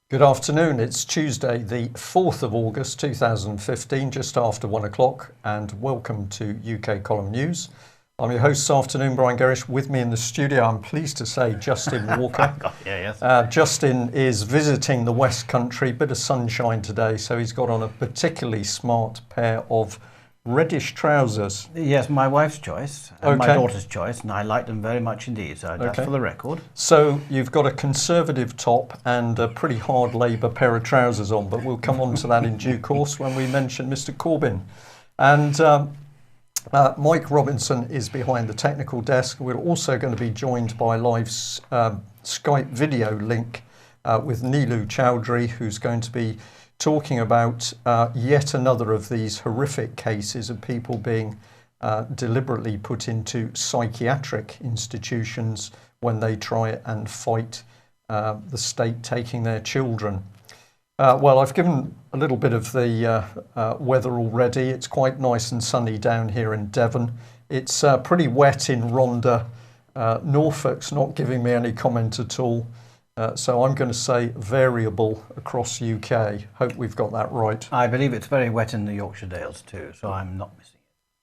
Good afternoon. It's Tuesday, the 4th of August 2015, just after 1 o'clock, and welcome to UK Column News. I'm your host this afternoon, Brian Gerrish. With me in the studio, I'm pleased to say, Justin Walker. Justin is visiting the West Country, bit of sunshine today, so he's got on a particularly smart pair of reddish trousers. Yes, my wife's choice and my daughter's choice, and I like them very much indeed, so that's for the record. So you've got a Conservative top and a pretty hard Labour pair of trousers on, but we'll come on to that in due course when we mention Mr Corbyn. And Mike Robinson is behind the technical desk. We're also going to be joined by live Skype video link with Neelu Chowdhury, who's going to be talking about yet another of these horrific cases of people being deliberately put into psychiatric institutions when they try and fight the state taking their children. Well, I've given a little bit of the weather already. It's quite nice and sunny down here in Devon. It's pretty wet in Rhondda. Norfolk's not giving me any comment at all. So I'm going to say variable across UK. Hope we've got that right. I believe it's very wet in the Yorkshire Dales too, so I'm not missing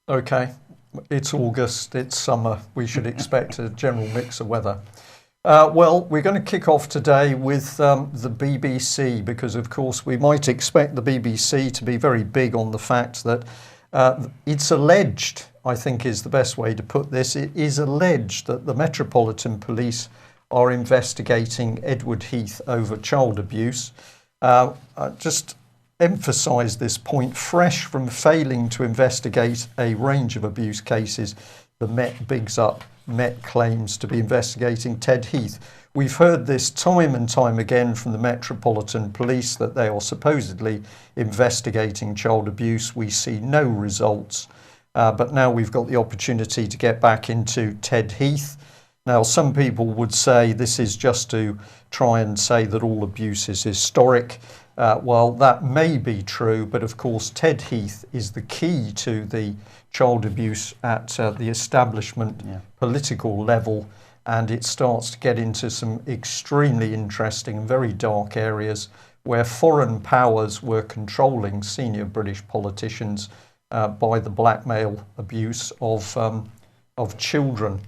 it. Okay, it's August, it's summer. We should expect a general mix of weather. Well, we're going to kick off today with the BBC, because of course we might expect the BBC to be very big on the fact that it's alleged, I think is the best way to put this, it is alleged that the Metropolitan Police are investigating Edward Heath over child abuse. Just emphasise this point. Fresh from failing to investigate a range of abuse cases, the Met bigs up Met claims to be investigating Ted Heath. We've heard this time and time again from the Metropolitan Police that they are supposedly investigating child abuse. We see no results, but now we've got the opportunity to get back into Ted Heath. Now, some people would say this is just to try and say that all abuse is historic. Well, that may be true, but of course Ted Heath is the key to the child abuse at the establishment political level, and it starts to get into some extremely interesting and very dark areas where foreign powers were controlling senior British politicians by the blackmail abuse of children.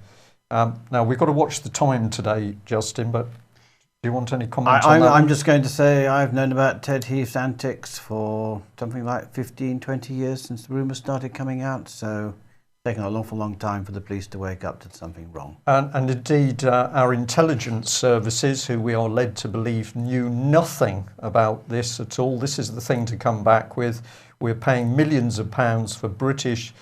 Now, we've got to watch the time today, Justin, but do you want any comments on that? I'm just going to say I've known about Ted Heath's antics for something like 15, 20 years since the rumours started coming out, so it's taken an awful long time for the police to wake up to something wrong. And indeed, our intelligence services, who we are led to believe knew nothing about this at all. This is the thing to come back with. We're paying millions of pounds for British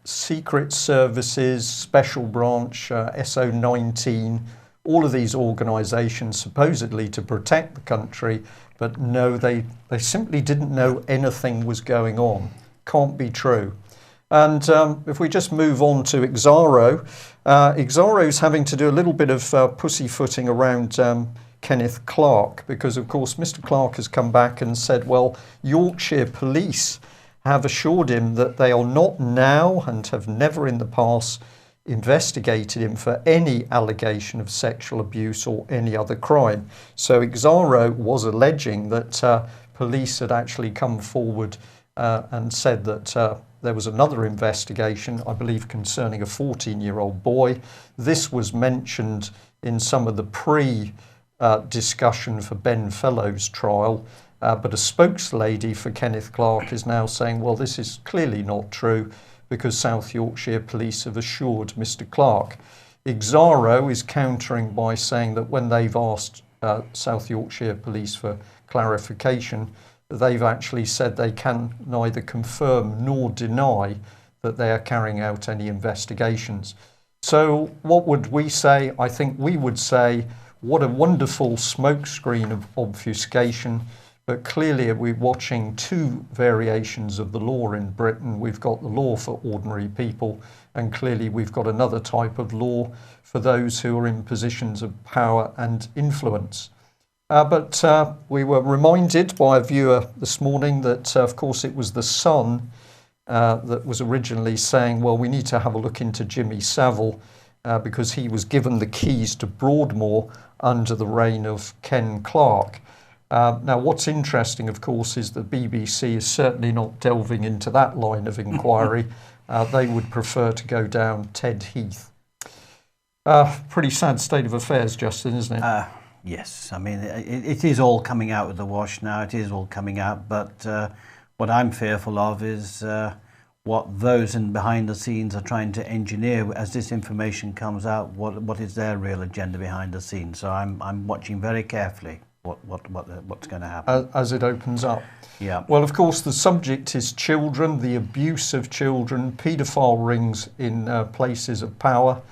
secret services, special branch, SO19, all of these organisations supposedly to protect the country, but no, they simply didn't know anything was going on. Can't be true. And if we just move on to Exaro, Exaro's having to do a little bit of pussyfooting around Kenneth Clarke, because of course Mr Clarke has come back and said, well, Yorkshire Police have assured him that they are not now and have never in the past investigated him for any allegation of sexual abuse or any other crime. So Exaro was alleging that police had actually come forward and said that there was another investigation, I believe, concerning a 14-year-old boy. This was mentioned in some of the pre-discussion for Ben Fellowes' trial. But a spokeslady for Kenneth Clarke is now saying, well, this is clearly not true because South Yorkshire Police have assured Mr Clarke. Exaro is countering by saying that when they've asked South Yorkshire Police for clarification, they've actually said they can neither confirm nor deny that they are carrying out any investigations. So what would we say? I think we would say, what a wonderful smokescreen of obfuscation. But clearly we're watching two variations of the law in Britain. We've got the law for ordinary people, and clearly we've got another type of law for those who are in positions of power and influence. But we were reminded by a viewer this morning that, of course, it was The Sun that was originally saying, well, we need to have a look into Jimmy Savile because he was given the keys to Broadmoor under the reign of Ken Clarke. Now, what's interesting, of course, is the BBC is certainly not delving into that line of inquiry. They would prefer to go down Ted Heath. Pretty sad state of affairs, Justin, isn't it? Yes, I mean, it is all coming out with the wash now. It is all coming out, but what I'm fearful of is what those in behind the scenes are trying to engineer as this information comes out. What is their real agenda behind the scenes? So I'm watching very carefully what's going to happen As it opens up. Yeah. Well, of course, the subject is children, the abuse of children, paedophile rings in places of power.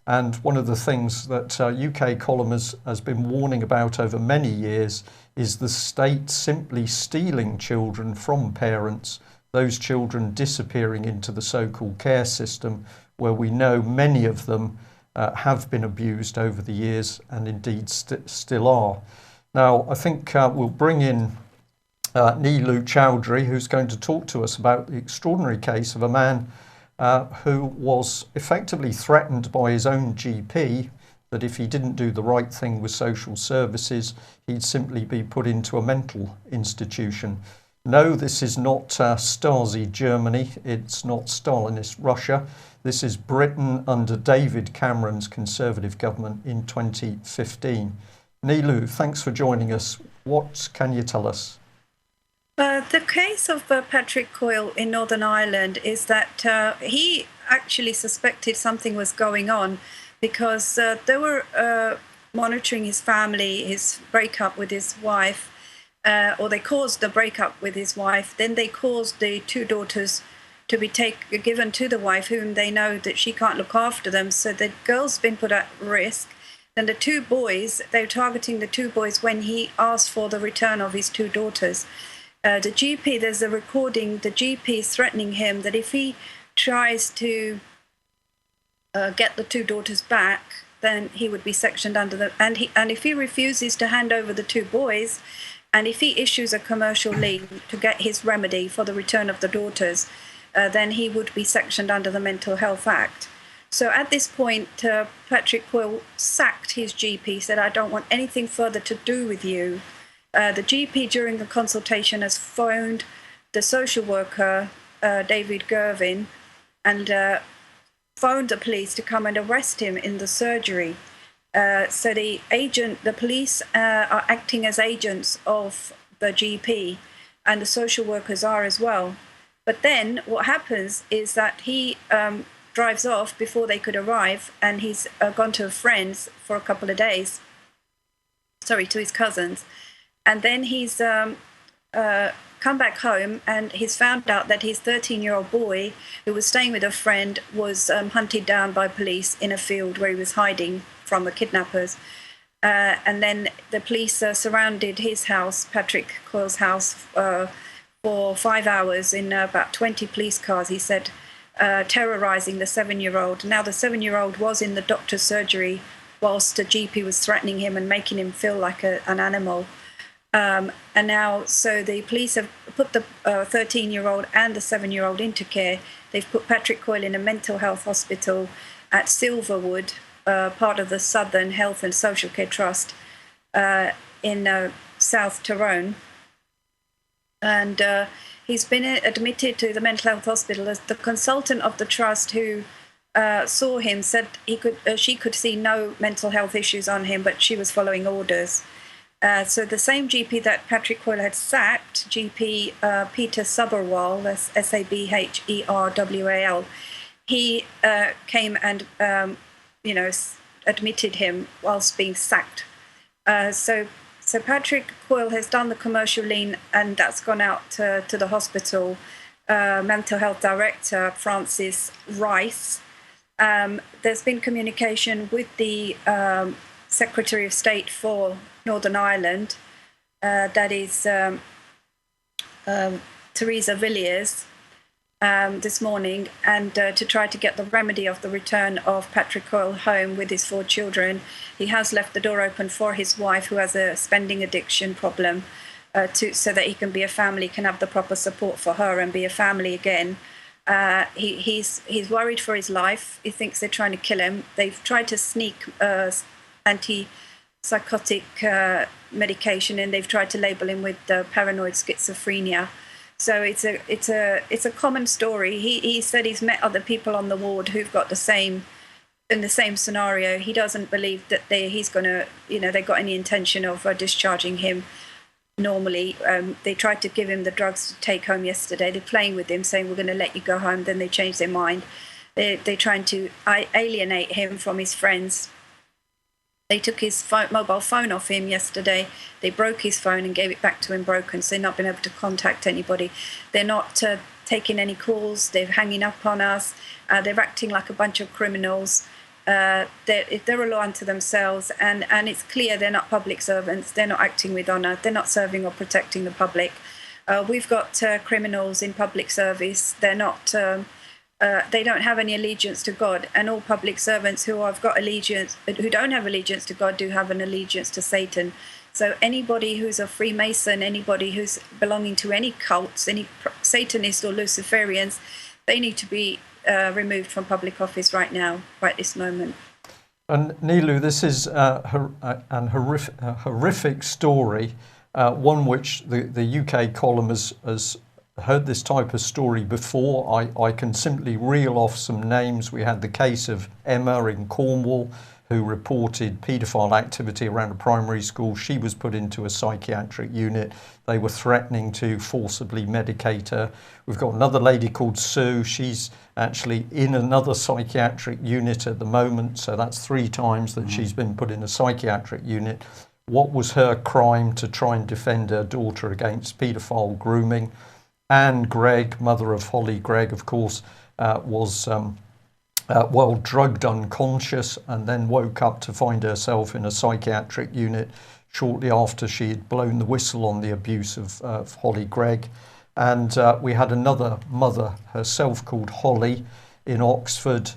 And one of the things that UK Column has been warning about over many years is the state simply stealing children from parents, those children disappearing into the so-called care system, where we know many of them have been abused over the years and indeed still are. Now, I think we'll bring in Neelu Chowdhury, who's going to talk to us about the extraordinary case of a man who was effectively threatened by his own GP that if he didn't do the right thing with social services, he'd simply be put into a mental institution. No, this is not Stasi Germany, it's not Stalinist Russia. This is Britain under David Cameron's Conservative government in 2015. Neelu, thanks for joining us. What can you tell us? The case of Patrick Coyle in Northern Ireland is that he actually suspected something was going on because they were monitoring his family, his breakup with his wife, or they caused the breakup with his wife. Then they caused the two daughters to be given to the wife, whom they know that she can't look after them. So the girl's been put at risk. Then the two boys, they're targeting the two boys when he asked for the return of his two daughters. The GP, there's a recording, the GP is threatening him that if he tries to get the two daughters back, then he would be sectioned under the, and if he refuses to hand over the two boys, and if he issues a commercial lien to get his remedy for the return of the daughters, then he would be sectioned under the Mental Health Act. So at this point, Patrick Coyle sacked his GP, said, I don't want anything further to do with you. The GP during the consultation has phoned the social worker, David Gervin, and phoned the police to come and arrest him in the surgery. So the police are acting as agents of the GP, and the social workers are as well. But then what happens is that he drives off before they could arrive, and he's gone to a friend's for a couple of days. To his cousins. And then he's come back home, and he's found out that his 13-year-old boy, who was staying with a friend, was hunted down by police in a field where he was hiding from the kidnappers. And then the police surrounded his house, Patrick Coyle's house, for 5 hours in about 20 police cars, he said, terrorizing the 7-year-old. Now, the 7-year-old was in the doctor's surgery whilst the GP was threatening him and making him feel like an animal. And now, so the police have put the 13-year-old and the 7-year-old into care. They've put Patrick Coyle in a mental health hospital at Silverwood, part of the Southern Health and Social Care Trust in South Tyrone. And he's been admitted to the mental health hospital. As the consultant of the trust who saw him said she could see no mental health issues on him, but she was following orders. So the same GP that Patrick Coyle had sacked, GP Peter Sabharwal, that's Sabherwal, he came and admitted him whilst being sacked. So Patrick Coyle has done the commercial lien, and that's gone out to the hospital. Mental health director Francis Rice. There's been communication with the Secretary of State for Northern Ireland, that is Theresa Villiers, this morning, and to try to get the remedy of the return of Patrick Coyle home with his 4 children. He has left the door open for his wife, who has a spending addiction problem, so that he can be a family, can have the proper support for her and be a family again. He's worried for his life. He thinks they're trying to kill him. They've tried to sneak psychotic medication, and they've tried to label him with paranoid schizophrenia. So it's a common story. He said he's met other people on the ward who've got in the same scenario. He doesn't believe that he's going to, they got any intention of discharging him normally. They tried to give him the drugs to take home yesterday. They're playing with him, saying, we're going to let you go home. Then they changed their mind. They're trying to alienate him from his friends. They took his mobile phone off him yesterday. They broke his phone and gave it back to him broken, so they've not been able to contact anybody. They're not taking any calls. They're hanging up on us. They're acting like a bunch of criminals. They're a law unto themselves, and it's clear they're not public servants. They're not acting with honour. They're not serving or protecting the public. We've got criminals in public service. They're not... they don't have any allegiance to God, and all public servants who don't have allegiance to God do have an allegiance to Satan. So anybody who's a Freemason, anybody who's belonging to any cults, any Satanists or Luciferians, they need to be removed from public office right now, right this moment. And Nilu, this is an horrific story, one which the UK column has heard this type of story before. I can simply reel off some names. We had the case of Emma in Cornwall, who reported paedophile activity around a primary school. She was put into a psychiatric unit. They were threatening to forcibly medicate her. We've got another lady called Sue. She's actually in another psychiatric unit at the moment. So that's 3 times that she's been put in a psychiatric unit. What was her crime to try and defend her daughter against paedophile grooming? Anne Gregg, mother of Holly Gregg, of course, was drugged unconscious and then woke up to find herself in a psychiatric unit shortly after she had blown the whistle on the abuse of Holly Gregg. And we had another mother herself called Holly in Oxford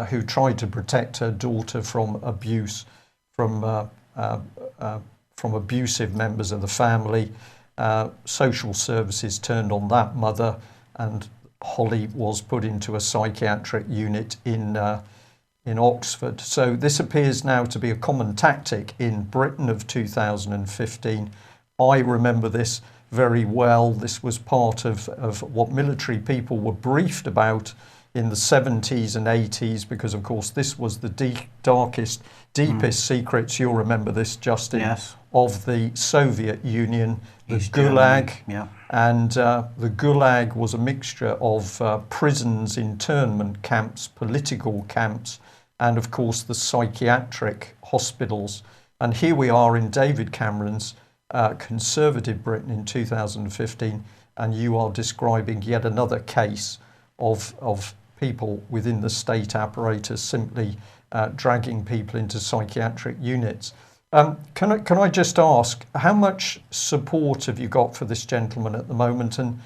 who tried to protect her daughter from abuse from abusive members of the family. Social services turned on that mother, and Holly was put into a psychiatric unit in Oxford. So this appears now to be a common tactic in Britain of 2015. I remember this very well. This was part of what military people were briefed about in the 70s and 80s, because of course this was the darkest, deepest secrets, you'll remember this, Justin, yes, of the Soviet Union, the East Gulag. Germany, yeah. And the Gulag was a mixture of prisons, internment camps, political camps, and of course the psychiatric hospitals. And here we are in David Cameron's Conservative Britain in 2015, and you are describing yet another case of people within the state apparatus simply dragging people into psychiatric units. Can I just ask, how much support have you got for this gentleman at the moment, and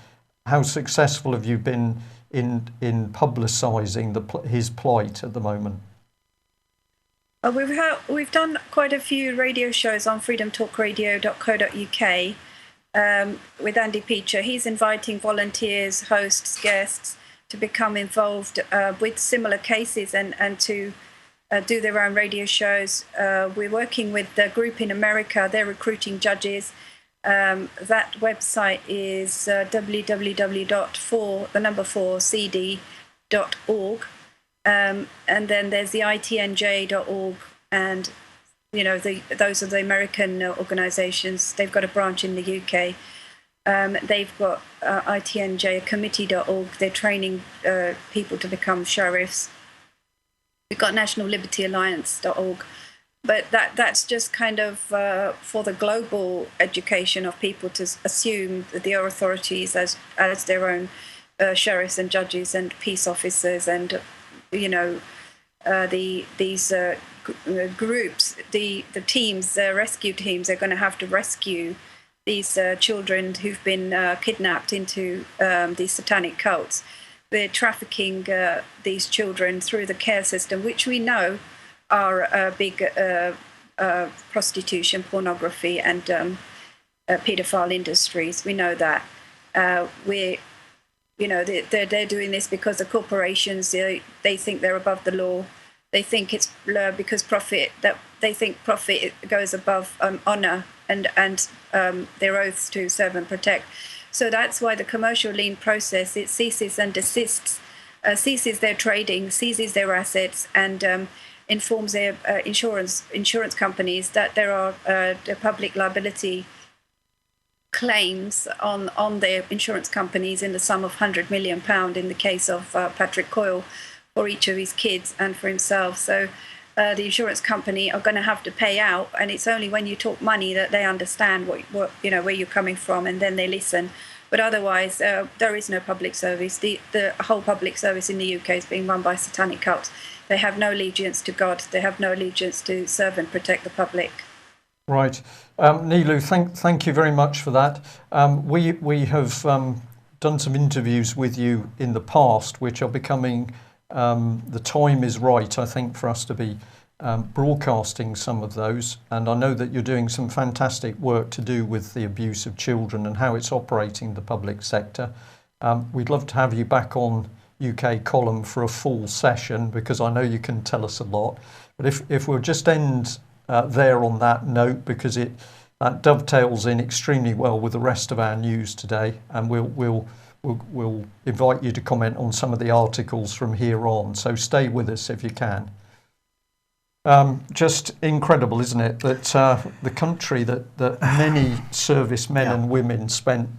how successful have you been in publicising his plight at the moment? We've done quite a few radio shows on freedomtalkradio.co.uk with Andy Peacher. He's inviting volunteers, hosts, guests to become involved with similar cases and to do their own radio shows. We're working with a group in America. They're recruiting judges. That website is www.4cd.org. And then there's the itnj.org, and those are the American organisations. They've got a branch in the UK. They've got ITNJ, committee.org. They're training people to become sheriffs. We've got nationallibetyalliance.org. But that's just kind of for the global education of people to assume that the authorities as their own sheriffs and judges and peace officers and these groups, the teams, rescue teams, are going to have to rescue these children who've been kidnapped into these satanic cults. They're trafficking these children through the care system, which we know are big prostitution, pornography, and paedophile industries. We know that. They're doing this because the corporations, they think they're above the law. They think it's because profit, that they think profit goes above honour and their oaths to serve and protect. So that's why the commercial lien process, it ceases and desists, ceases their trading, seizes their assets, and informs their insurance companies that there are the public liability claims on their insurance companies in the sum of £100 million in the case of Patrick Coyle, for each of his kids and for himself. So the insurance company are going to have to pay out, and it's only when you talk money that they understand what where you're coming from, and then they listen. But otherwise, there is no public service. The whole public service in the UK is being run by satanic cults. They have no allegiance to God. They have no allegiance to serve and protect the public. Right. Nilu, thank you very much for that. We have done some interviews with you in the past, which are becoming, the time is right, I think, for us to be broadcasting some of those. And I know that you're doing some fantastic work to do with the abuse of children and how it's operating the public sector. We'd love to have you back on UK Column for a full session, because I know you can tell us a lot. But if we'll just end there on that note, because that dovetails in extremely well with the rest of our news today, and we'll invite you to comment on some of the articles from here on. So stay with us if you can. Just incredible, isn't it, that the country that many servicemen and women spent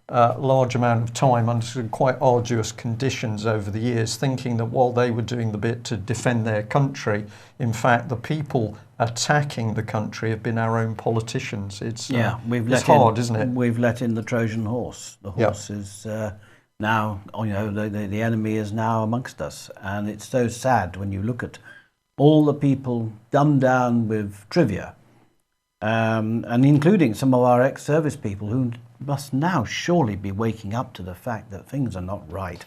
a large amount of time under some quite arduous conditions over the years, thinking that while they were doing the bit to defend their country, in fact the people attacking the country have been our own politicians. It's hard, isn't it? We've let in the Trojan horse. The horse is now, the enemy is now amongst us, and it's so sad when you look at all the people dumbed down with trivia, and including some of our ex-service people who must now surely be waking up to the fact that things are not right.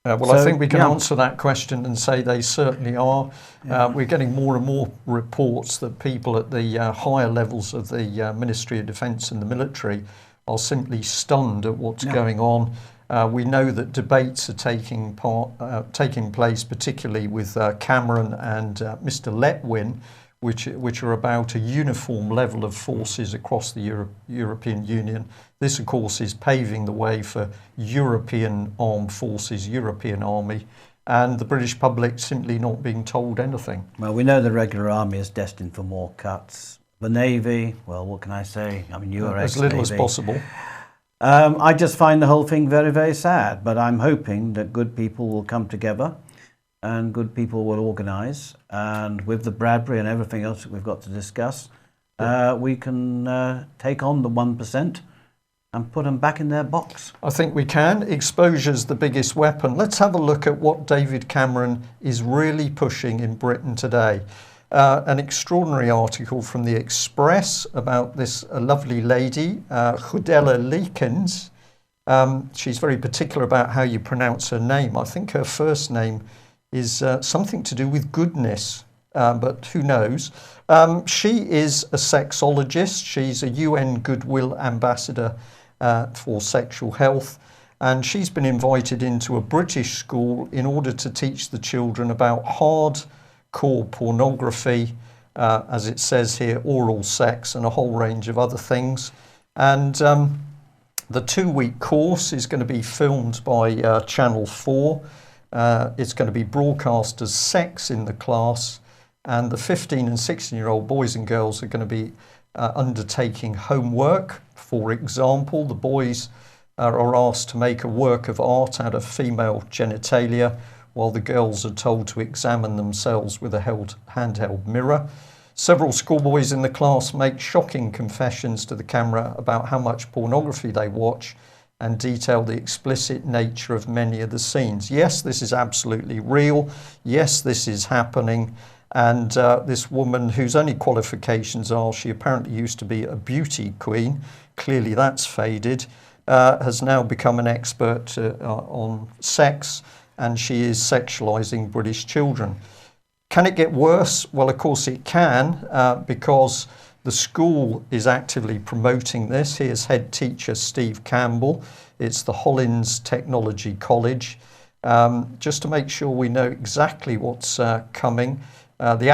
I think we can answer that question and say they certainly are. We're getting more and more reports that people at the higher levels of the Ministry of Defence and the military are simply stunned at what's going on. We know that debates are taking place, particularly with Cameron and Mr. Letwin, which are about a uniform level of forces across the European Union. This, of course, is paving the way for European armed forces, European army, and the British public simply not being told anything. Well, we know the regular army is destined for more cuts. The Navy, well, what can I say? I mean, you are as little as possible. I just find the whole thing very, very sad, but I'm hoping that good people will come together and good people will organise, and with the Bradbury and everything else that we've got to discuss, we can take on the 1% and put them back in their box. I think we can. Exposure's the biggest weapon. Let's have a look at what David Cameron is really pushing in Britain today. An extraordinary article from The Express about this lovely lady, Khudela Leekens. She's very particular about how you pronounce her name. I think her first name is something to do with goodness, but who knows. She is a sexologist. She's a UN Goodwill Ambassador for sexual health, and she's been invited into a British school in order to teach the children about hardcore pornography, as it says here, oral sex, and a whole range of other things. And the 2-week course is going to be filmed by Channel 4. It's going to be broadcast as Sex in the Class, and the 15 and 16-year-old boys and girls are going to be undertaking homework. For example, the boys are asked to make a work of art out of female genitalia, while the girls are told to examine themselves with a handheld mirror. Several schoolboys in the class make shocking confessions to the camera about how much pornography they watch and detail the explicit nature of many of the scenes. Yes, this is absolutely real. Yes, this is happening. And this woman, whose only qualifications are she apparently used to be a beauty queen, clearly that's faded, has now become an expert on sex, and she is sexualising British children. Can it get worse? Well, of course it can, because the school is actively promoting this. Here's head teacher Steve Campbell. It's the Hollins Technology College. Just to make sure we know exactly what's coming, The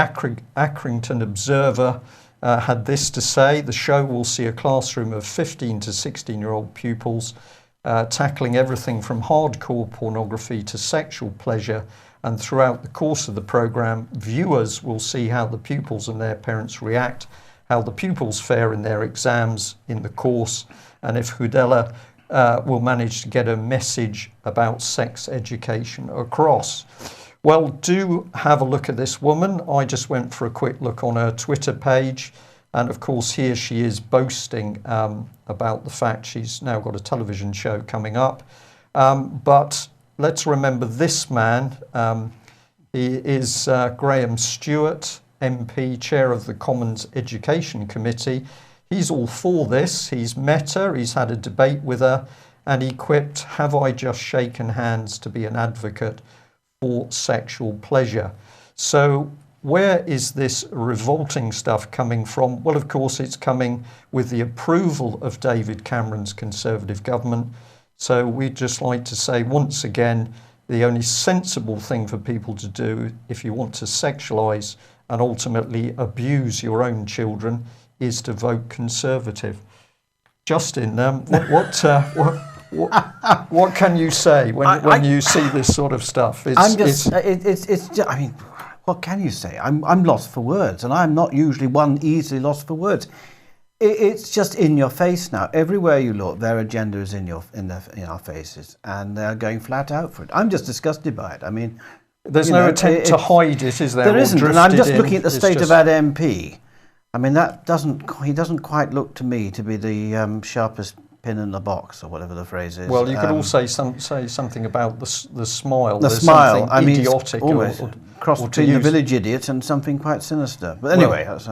Accrington Observer had this to say: the show will see a classroom of 15 to 16-year-old pupils tackling everything from hardcore pornography to sexual pleasure, and throughout the course of the programme, viewers will see how the pupils and their parents react, how the pupils fare in their exams in the course, and if Hudella will manage to get a message about sex education across. Well, do have a look at this woman. I just went for a quick look on her Twitter page, and of course here she is boasting about the fact she's now got a television show coming up. But let's remember this man. He is Graham Stewart, MP, Chair of the Commons Education Committee. He's all for this. He's met her, he's had a debate with her, and he quipped, "Have I just shaken hands to be an advocate for sexual pleasure?" So where is this revolting stuff coming from? Well, of course, it's coming with the approval of David Cameron's Conservative government. So we'd just like to say once again, the only sensible thing for people to do if you want to sexualise and ultimately abuse your own children is to vote Conservative. Justin, what can you say when you see this sort of stuff? I mean, what can you say? I'm lost for words, and I'm not usually one easily lost for words. It's just in your face now. Everywhere you look, their agenda is in our faces, and they're going flat out for it. I'm just disgusted by it. I mean, there's no attempt to hide it, is there? There isn't, and I'm just looking at the state of that MP. I mean, he doesn't quite look to me to be the sharpest pin in the box, or whatever the phrase is. Well, you could also say something about the smile. The smile. I mean, idiotic, always cross between the village idiot and something quite sinister. But anyway, that's.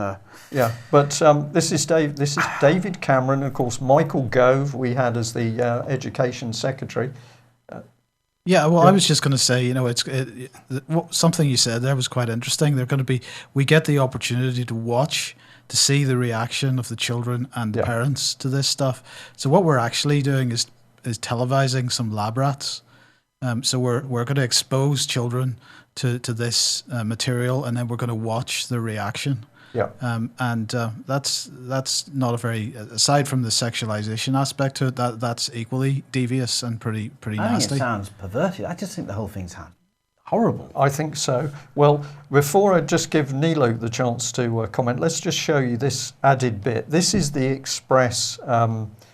Yeah, but this is David Cameron, and of course Michael Gove we had as the Education Secretary. Yeah, well, I was just going to say, something you said there was quite interesting. We get the opportunity to watch, to see the reaction of the children and the parents to this stuff. So what we're actually doing is televising some lab rats. So we're going to expose children to this material, and then we're going to watch the reaction. Yeah. That's not a very, aside from the sexualization aspect to it, that's equally devious and pretty nasty. I think it sounds perverted. I just think the whole thing's horrible. I think so. Well, before I just give Nilu the chance to comment, let's just show you this added bit. This is the Express.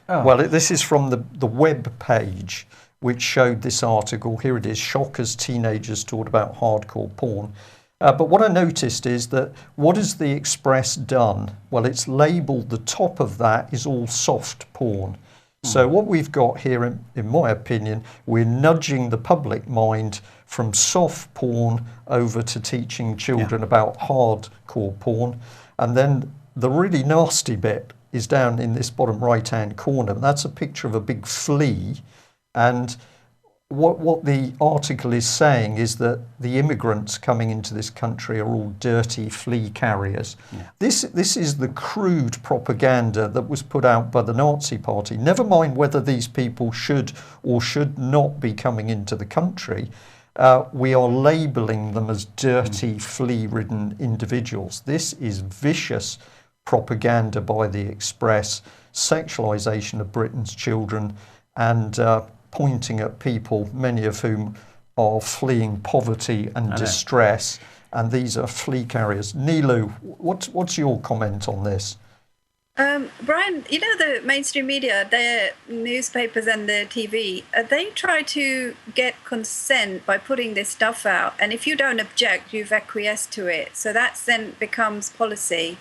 This is from the web page which showed this article. Here it is: shock as teenagers taught about hardcore porn. But what I noticed is that what has the Express done? Well, it's labelled the top of that is all soft porn. So what we've got here, in my opinion, we're nudging the public mind from soft porn over to teaching children about hardcore porn. And then the really nasty bit is down in this bottom right-hand corner. That's a picture of a big flea. And what the article is saying is that the immigrants coming into this country are all dirty flea carriers. Yeah. This is the crude propaganda that was put out by the Nazi Party. Never mind whether these people should or should not be coming into the country. We are labelling them as dirty, flea-ridden individuals. This is vicious propaganda by the Express, sexualisation of Britain's children, and pointing at people, many of whom are fleeing poverty and distress, and these are flea carriers. Nilu, what's your comment on this? Brian, the mainstream media, their newspapers and their TV, they try to get consent by putting this stuff out, and if you don't object, you've acquiesced to it. So that then becomes policy.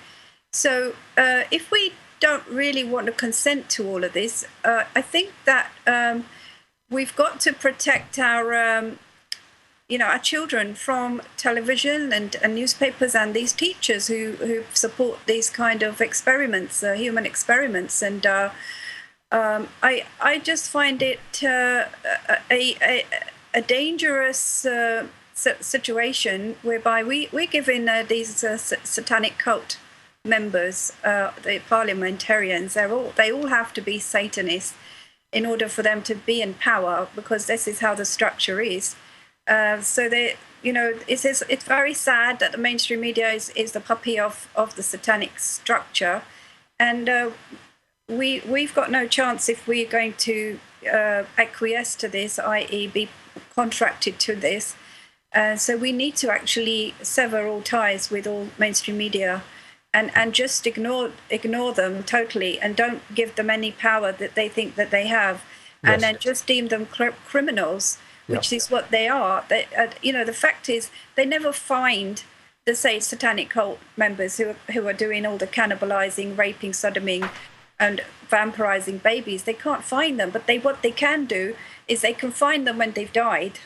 So if we don't really want to consent to all of this, I think that we've got to protect our children from television and newspapers and these teachers who support these kind of experiments, human experiments. And I just find it a dangerous situation whereby we're giving these satanic cult members, the parliamentarians, they all have to be Satanists in order for them to be in power, because this is how the structure is. So they, it's very sad that the mainstream media is the puppy of the satanic structure, and we've got no chance if we're going to acquiesce to this, i.e., be contracted to this. So we need to actually sever all ties with all mainstream media, and just ignore them totally, and don't give them any power that they think that they have, and then just deem them criminals, which is what they are. They, the fact is, they never find the, say, satanic cult members who are doing all the cannibalizing, raping, sodoming, and vampirizing babies. They can't find them, but what they can do is they can find them when they've died,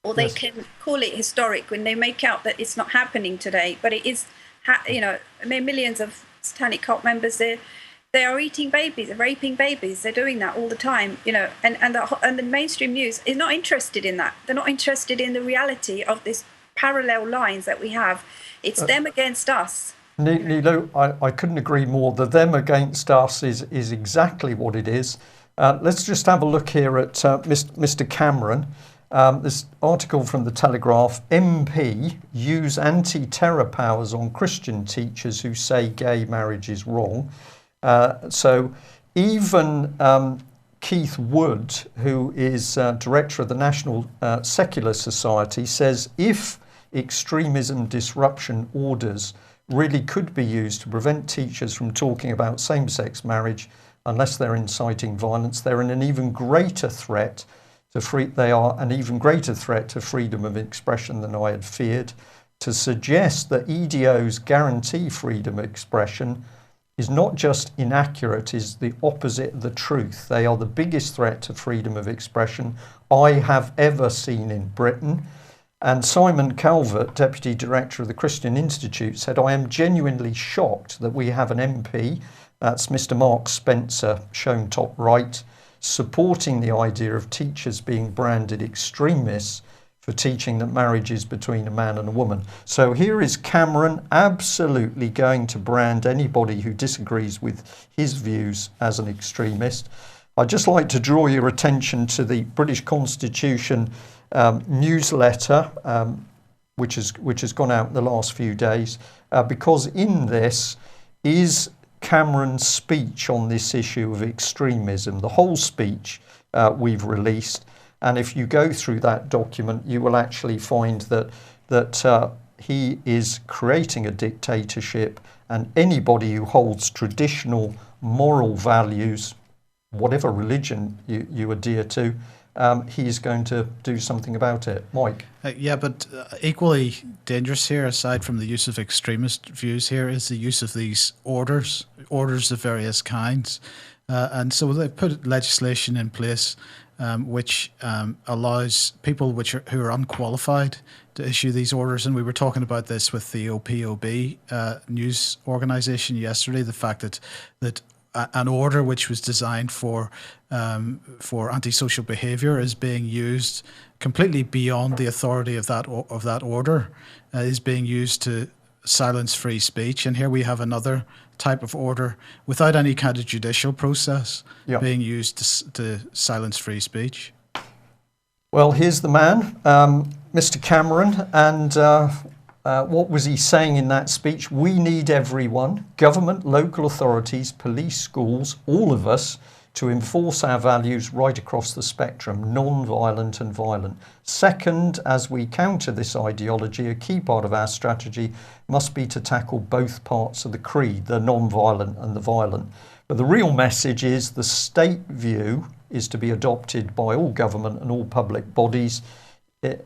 or they can call it historic when they make out that it's not happening today, but it is. Millions of satanic cult members, they are eating babies, they're raping babies, they're doing that all the time, and the mainstream news is not interested in that. They're not interested in the reality of this parallel lines that we have. It's them against us. Nilu, I couldn't agree more. The them against us is exactly what it is. Let's just have a look here at Mr. Cameron. This article from the Telegraph: MP use anti-terror powers on Christian teachers who say gay marriage is wrong. So even Keith Wood, who is director of the National Secular Society, says if extremism disruption orders really could be used to prevent teachers from talking about same-sex marriage unless they're inciting violence, they're an even greater threat to freedom of expression than I had feared. To suggest that EDOs guarantee freedom of expression is not just inaccurate, is the opposite of the truth. They are the biggest threat to freedom of expression I have ever seen in Britain. And Simon Calvert, Deputy Director of the Christian Institute, said, I am genuinely shocked that we have an MP, that's Mr. Mark Spencer, shown top right, supporting the idea of teachers being branded extremists for teaching that marriage is between a man and a woman. So here is Cameron absolutely going to brand anybody who disagrees with his views as an extremist. I'd just like to draw your attention to the British Constitution newsletter, which has gone out in the last few days, because in this is Cameron's speech on this issue of extremism. The whole speech we've released, and if you go through that document, you will actually find that he is creating a dictatorship, and anybody who holds traditional moral values, whatever religion you adhere to, he is going to do something about it. Mike? But equally dangerous here, aside from the use of extremist views here, is the use of these orders of various kinds. And so they put legislation in place which allows people who are unqualified to issue these orders. And we were talking about this with the OPOB news organisation yesterday, the fact that an order which was designed for antisocial behaviour is being used completely beyond the authority of that order, is being used to silence free speech. And here we have another type of order without any kind of judicial process being used to silence free speech. Well, here's the man, Mr. Cameron, and what was he saying in that speech? We need everyone, government, local authorities, police, schools, all of us, to enforce our values right across the spectrum, non-violent and violent. Second, as we counter this ideology, a key part of our strategy must be to tackle both parts of the creed, the non-violent and the violent. But the real message is the state view is to be adopted by all government and all public bodies.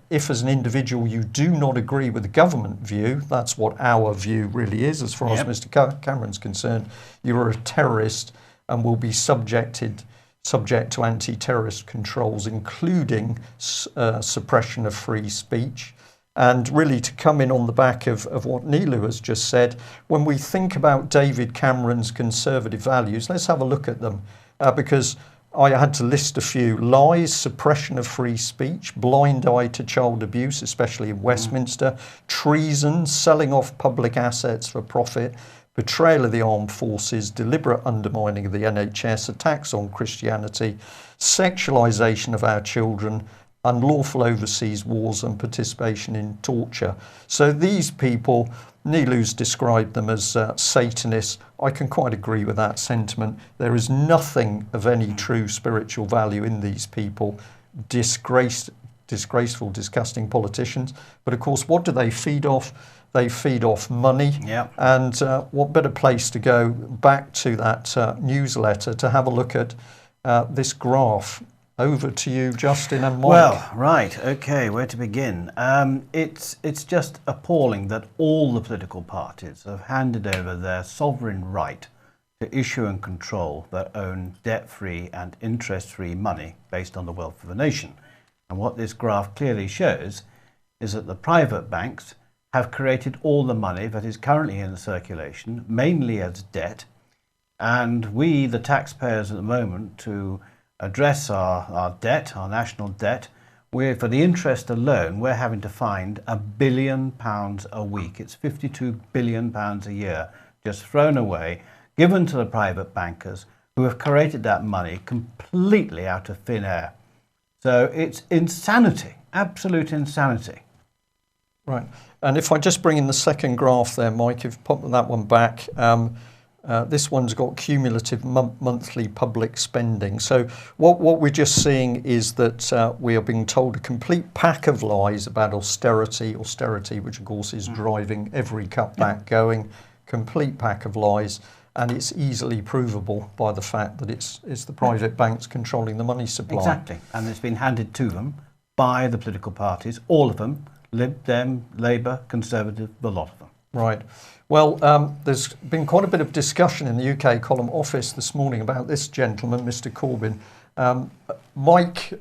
If as an individual you do not agree with the government view, that's what our view really is as far as Mr. Cameron's concerned, you're a terrorist and will be subject to anti-terrorist controls, including suppression of free speech. And really, to come in on the back of what Nilu has just said, when we think about David Cameron's conservative values, let's have a look at them, because I had to list a few. Lies, suppression of free speech, blind eye to child abuse, especially in Westminster, treason, selling off public assets for profit, betrayal of the armed forces, deliberate undermining of the NHS, attacks on Christianity, sexualisation of our children, unlawful overseas wars and participation in torture. So these people, Nilu's described them as Satanists. I can quite agree with that sentiment. There is nothing of any true spiritual value in these people. Disgraceful, disgusting politicians. But of course, what do they feed off? They feed off money. Yeah. And what better place to go back to that newsletter to have a look at this graph. Over to you, Justin and Mike. Well, right, okay, where to begin? It's just appalling that all the political parties have handed over their sovereign right to issue and control their own debt-free and interest-free money based on the wealth of the nation. And what this graph clearly shows is that the private banks have created all the money that is currently in circulation, mainly as debt, and we, the taxpayers at the moment, to address our debt, our national debt, for the interest alone, we're having to find £1 billion a week. It's £52 billion a year just thrown away, given to the private bankers who have created that money completely out of thin air. So it's insanity, absolute insanity. Right. And if I just bring in the second graph there, Mike, if you pop that one back, this one's got cumulative monthly public spending. So what we're just seeing is that we are being told a complete pack of lies about austerity, which of course is driving every cutback going, complete pack of lies. And it's easily provable by the fact that it's the private banks controlling the money supply. Exactly. And it's been handed to them by the political parties, all of them, Lib Dem, Labour, Conservative, the lot of them. Right. Well, there's been quite a bit of discussion in the UK Column Office this morning about this gentleman, Mr. Corbyn. Mike,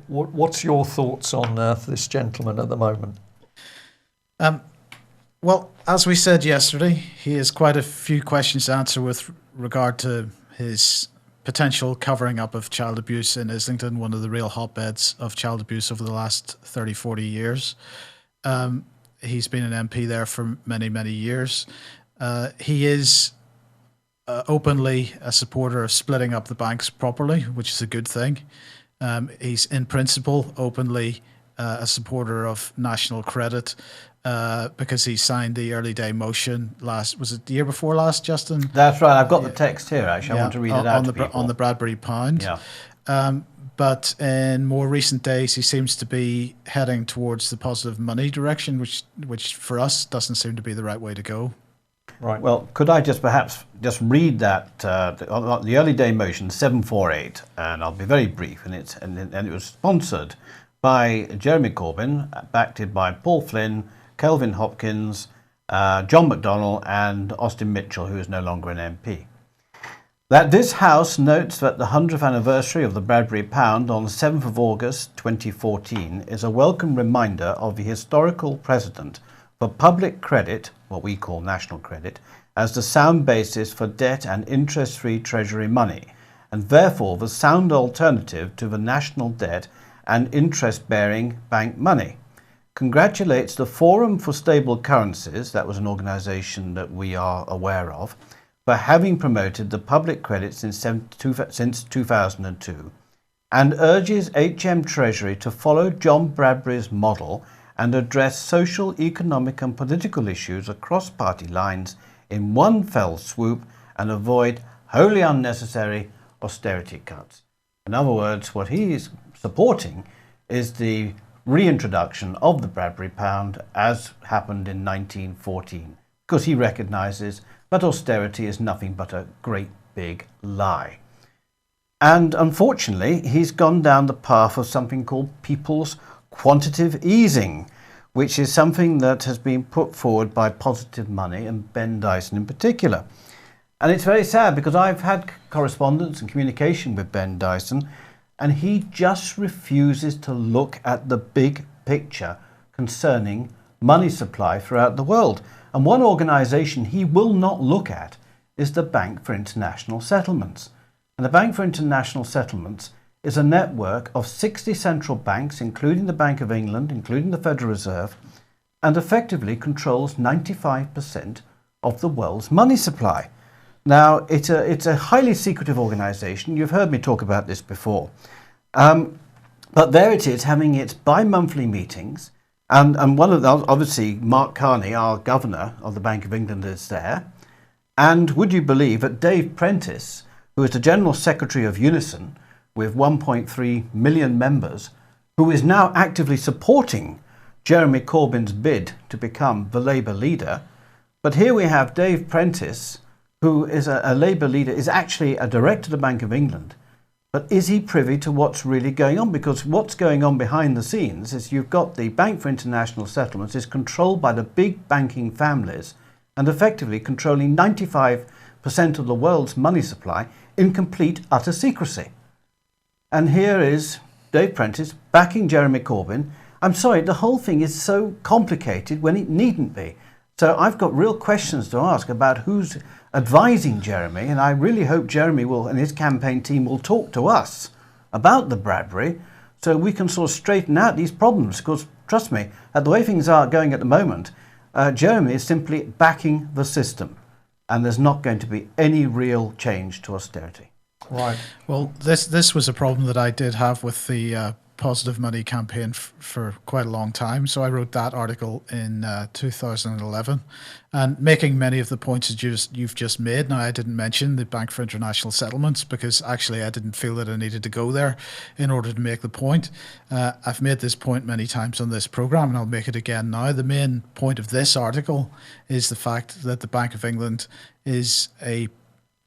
what's your thoughts on this gentleman at the moment? Well, as we said yesterday, he has quite a few questions to answer with regard to his potential covering up of child abuse in Islington, one of the real hotbeds of child abuse over the last 30, 40 years. He's been an MP there for many, many years. He is openly a supporter of splitting up the banks properly, which is a good thing. He's in principle openly a supporter of national credit because he signed the early day motion was it the year before last, Justin? That's right. I've got the text here, actually. I want to read it out to people. On the Bradbury Pound. Yeah. But in more recent days, he seems to be heading towards the positive money direction, which for us doesn't seem to be the right way to go. Right. Well, could I perhaps read that the early day motion 748, and I'll be very brief. And it was sponsored by Jeremy Corbyn, backed by Paul Flynn, Kelvin Hopkins, John McDonnell, and Austin Mitchell, who is no longer an MP. That this House notes that the 100th anniversary of the Bradbury Pound on the 7th of August 2014 is a welcome reminder of the historical precedent for public credit, what we call national credit, as the sound basis for debt and interest-free treasury money, and therefore the sound alternative to the national debt and interest-bearing bank money. Congratulates the Forum for Stable Currencies, that was an organisation that we are aware of, for having promoted the public credit since 2002, and urges HM Treasury to follow John Bradbury's model and address social, economic and political issues across party lines in one fell swoop and avoid wholly unnecessary austerity cuts. In other words, what he is supporting is the reintroduction of the Bradbury Pound as happened in 1914, because he recognises that austerity is nothing but a great big lie. And unfortunately, he's gone down the path of something called people's quantitative easing, which is something that has been put forward by Positive Money and Ben Dyson in particular. And it's very sad because I've had correspondence and communication with Ben Dyson, and he just refuses to look at the big picture concerning money supply throughout the world. And one organisation he will not look at is the Bank for International Settlements. And the Bank for International Settlements is a network of 60 central banks, including the Bank of England, including the Federal Reserve, and effectively controls 95% of the world's money supply. Now, it's a highly secretive organisation. You've heard me talk about this before. But But there it is, having its bi-monthly meetings. And one of the, obviously, Mark Carney, our governor of the Bank of England, is there. And would you believe that Dave Prentice, who is the General Secretary of Unison, with 1.3 million members, who is now actively supporting Jeremy Corbyn's bid to become the Labour leader. But here we have Dave Prentice, who is a Labour leader, is actually a director of the Bank of England. But is he privy to what's really going on? Because what's going on behind the scenes is you've got the Bank for International Settlements is controlled by the big banking families and effectively controlling 95% of the world's money supply in complete, utter secrecy. And here is Dave Prentice backing Jeremy Corbyn. I'm sorry, the whole thing is so complicated when it needn't be. So I've got real questions to ask about who's advising Jeremy, and I really hope Jeremy will and his campaign team will talk to us about the Bradbury so we can sort of straighten out these problems. Because trust me, at the way things are going at the moment, Jeremy is simply backing the system, and there's not going to be any real change to austerity. Right. Well, this was a problem that I did have with the Positive Money campaign for quite a long time. So I wrote that article in 2011, and making many of the points that you've just made. Now, I didn't mention the Bank for International Settlements because actually I didn't feel that I needed to go there in order to make the point. I've made this point many times on this program, and I'll make it again now. The main point of this article is the fact that the Bank of England is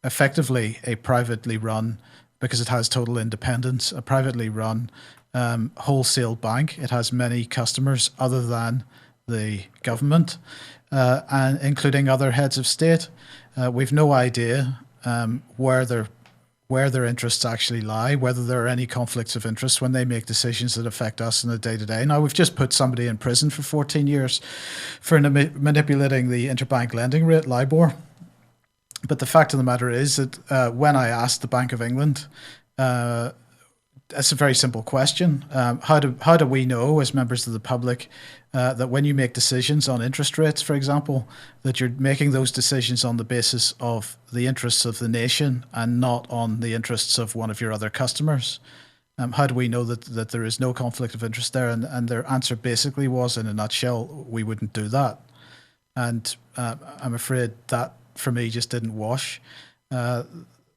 effectively a privately run, because it has total independence, a privately run wholesale bank. It has many customers other than the government, and including other heads of state. We've no idea where their interests actually lie, whether there are any conflicts of interest when they make decisions that affect us in the day-to-day. Now, we've just put somebody in prison for 14 years for manipulating the interbank lending rate, LIBOR. But the fact of the matter is that when I asked the Bank of England, that's a very simple question. How do we know as members of the public that when you make decisions on interest rates, for example, that you're making those decisions on the basis of the interests of the nation and not on the interests of one of your other customers? How do we know that there is no conflict of interest there? And their answer basically was, in a nutshell, we wouldn't do that. And I'm afraid that, for me, just didn't wash.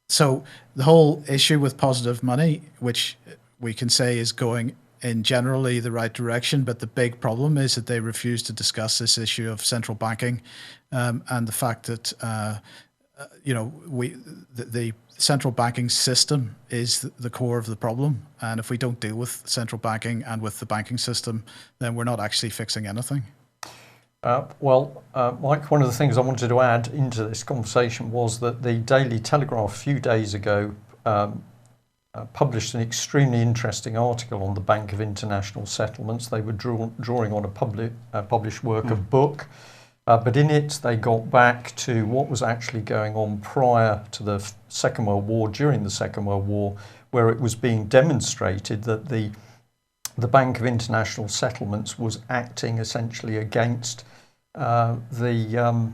So the whole issue with Positive Money, which we can say is going in generally the right direction, but the big problem is that they refuse to discuss this issue of central banking, and the fact that the central banking system is the core of the problem. And if we don't deal with central banking and with the banking system, then we're not actually fixing anything. Mike, one of the things I wanted to add into this conversation was that the Daily Telegraph a few days ago published an extremely interesting article on the Bank of International Settlements. They were drawing on a published work of book, but in it they got back to what was actually going on prior to the Second World War, during the Second World War, where it was being demonstrated that the Bank of International Settlements was acting essentially against the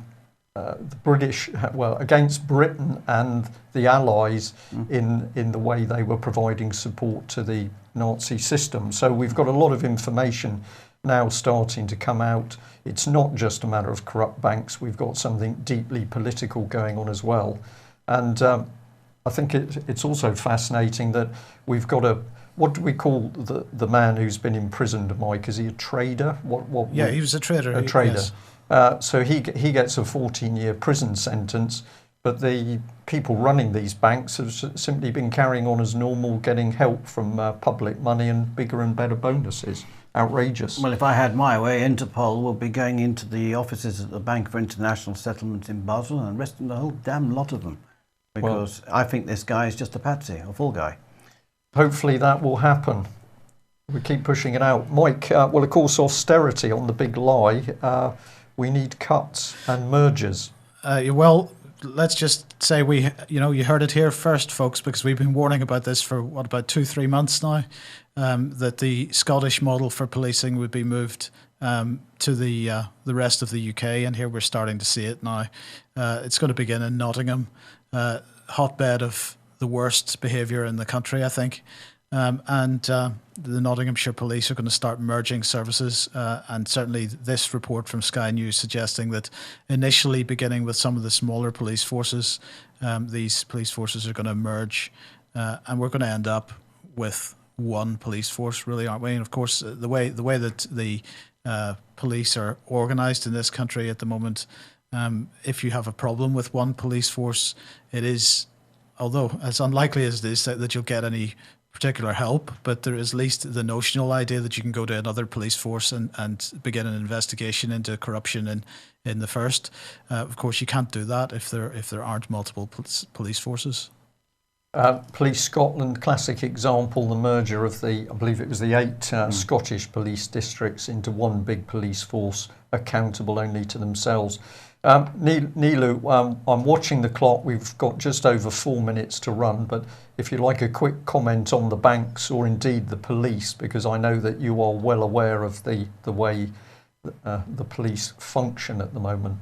British, against Britain and the Allies in the way they were providing support to the Nazi system. So we've got a lot of information now starting to come out. It's not just a matter of corrupt banks. We've got something deeply political going on as well. And I think it's also fascinating that we've got what do we call the man who's been imprisoned, Mike? Is he a trader? He was a trader. A trader. Yes. So he gets a 14-year prison sentence, but the people running these banks have simply been carrying on as normal, getting help from public money and bigger and better bonuses. Outrageous. Well, if I had my way, Interpol will be going into the offices at the Bank for International Settlements in Basel and arresting the whole damn lot of them, because I think this guy is just a patsy, a fool guy. Hopefully that will happen. We keep pushing it out. Mike, well, of course, austerity on the big lie. We need cuts and mergers. Well, let's just say you heard it here first, folks, because we've been warning about this for about 2-3 months now, that the Scottish model for policing would be moved to the rest of the UK, and here we're starting to see it now. It's going to begin in Nottingham, hotbed of the worst behaviour in the country, I think. The Nottinghamshire Police are going to start merging services, and certainly this report from Sky News suggesting that initially beginning with some of the smaller police forces, these police forces are going to merge, and we're going to end up with one police force, really, aren't we? And of course, the way that the police are organised in this country at the moment, if you have a problem with one police force, it is, although as unlikely as it is that you'll get any particular help, but there is at least the notional idea that you can go to another police force and begin an investigation into corruption in the first. Of course, you can't do that if there aren't multiple police forces. Police Scotland, classic example, the merger of I believe it was the 8 Scottish police districts into one big police force, accountable only to themselves. Nilu, I'm watching the clock. We've got just over 4 minutes to run, but if you'd like a quick comment on the banks or indeed the police, because I know that you are well aware of the way the police function at the moment.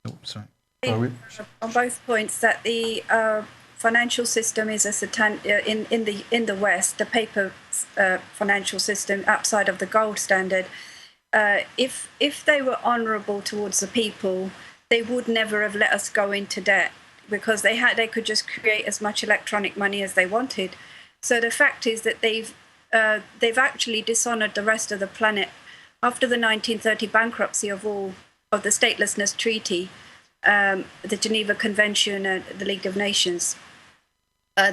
Oh, sorry. On both points, that the financial system is in the West, the paper financial system outside of the gold standard. If they were honourable towards the people, they would never have let us go into debt, because they could just create as much electronic money as they wanted. So the fact is that they've actually dishonoured the rest of the planet. After the 1930 bankruptcy of the Statelessness Treaty, the Geneva Convention, and the League of Nations,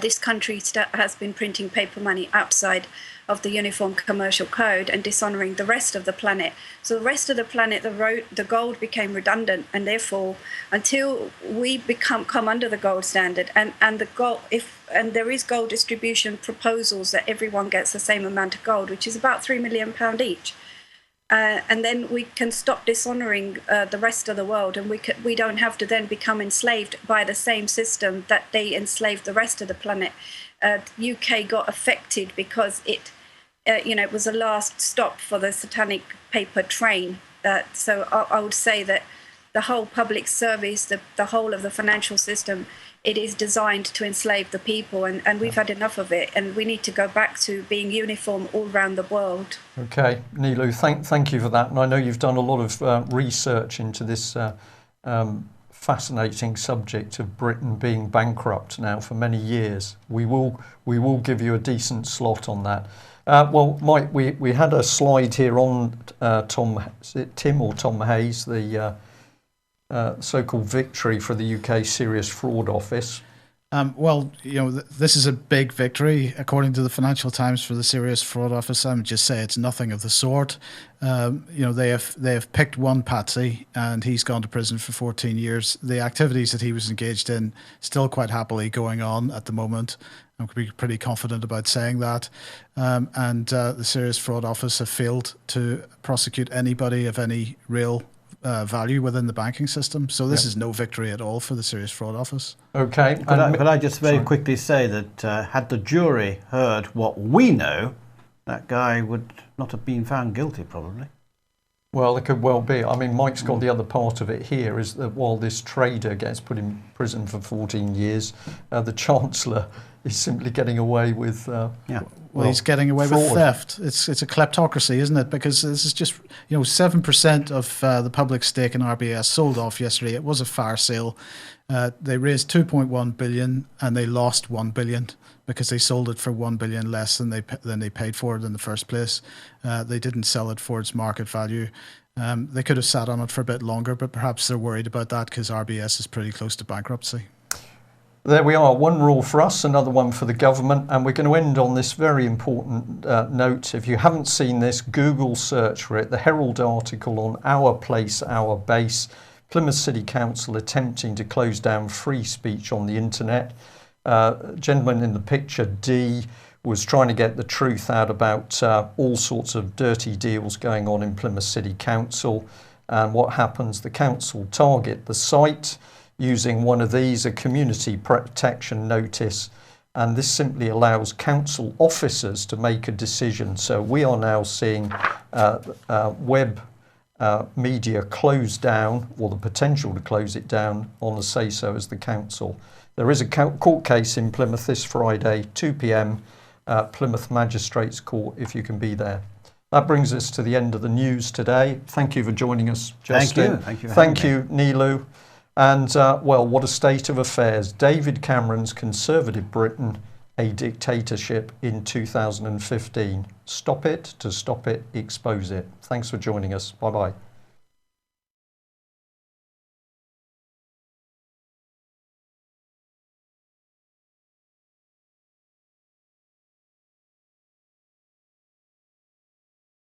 this country has been printing paper money outside of the Uniform Commercial Code and dishonouring the rest of the planet. So the rest of the planet, the gold became redundant, and therefore, until we come under the gold standard, and there is gold distribution proposals that everyone gets the same amount of gold, which is about £3 million each. And then we can stop dishonouring the rest of the world, and we don't have to then become enslaved by the same system that they enslaved the rest of the planet. UK got affected because it was the last stop for the satanic paper train. So I would say that the whole public service, the whole of the financial system, it is designed to enslave the people, and we've had enough of it, and we need to go back to being uniform all around the world. Okay, Nilu, thank you for that. And I know you've done a lot of research into this fascinating subject of Britain being bankrupt now for many years. We will give you a decent slot on that. Well, Mike, we had a slide here on Tom Hayes, the so-called victory for the UK Serious Fraud Office. This is a big victory, according to the Financial Times, for the Serious Fraud Office. I would just say it's nothing of the sort. They have picked one patsy, and he's gone to prison for 14 years. The activities that he was engaged in still quite happily going on at the moment. I'm pretty confident about saying that. The Serious Fraud Office have failed to prosecute anybody of any real value within the banking system. So this is no victory at all for the Serious Fraud Office. Okay. Could I just very quickly say that had the jury heard what we know, that guy would not have been found guilty, probably. Well, it could well be. I mean, Mike's got the other part of it here, is that while this trader gets put in prison for 14 years, the Chancellor is simply getting away with... Well, he's getting away fraud. with theft. It's a kleptocracy, isn't it? Because this is just 7% of the public stake in RBS sold off yesterday. It was a fire sale. They raised 2.1 billion and they lost 1 billion because they sold it for 1 billion less than they paid for it in the first place. They didn't sell it for its market value. They could have sat on it for a bit longer, but perhaps they're worried about that because RBS is pretty close to bankruptcy. There we are, one rule for us, another one for the government, and we're going to end on this very important note. If you haven't seen this, Google search for it, the Herald article on Our Place, Our Base, Plymouth City Council attempting to close down free speech on the internet. Gentleman in the picture, D, was trying to get the truth out about all sorts of dirty deals going on in Plymouth City Council, and what happens, the council target the site using one of these, a community protection notice, and this simply allows council officers to make a decision. So we are now seeing web media closed down, or the potential to close it down on the say-so as the council. There is a court case in Plymouth this Friday, 2 p.m, Plymouth Magistrates Court if you can be there. That brings us to the end of the news today. Thank you for joining us, Justin. Thank you. Thank you, Nilu. And, well, what a state of affairs. David Cameron's Conservative Britain, a dictatorship in 2015. Stop it, to stop it, expose it. Thanks for joining us. Bye-bye.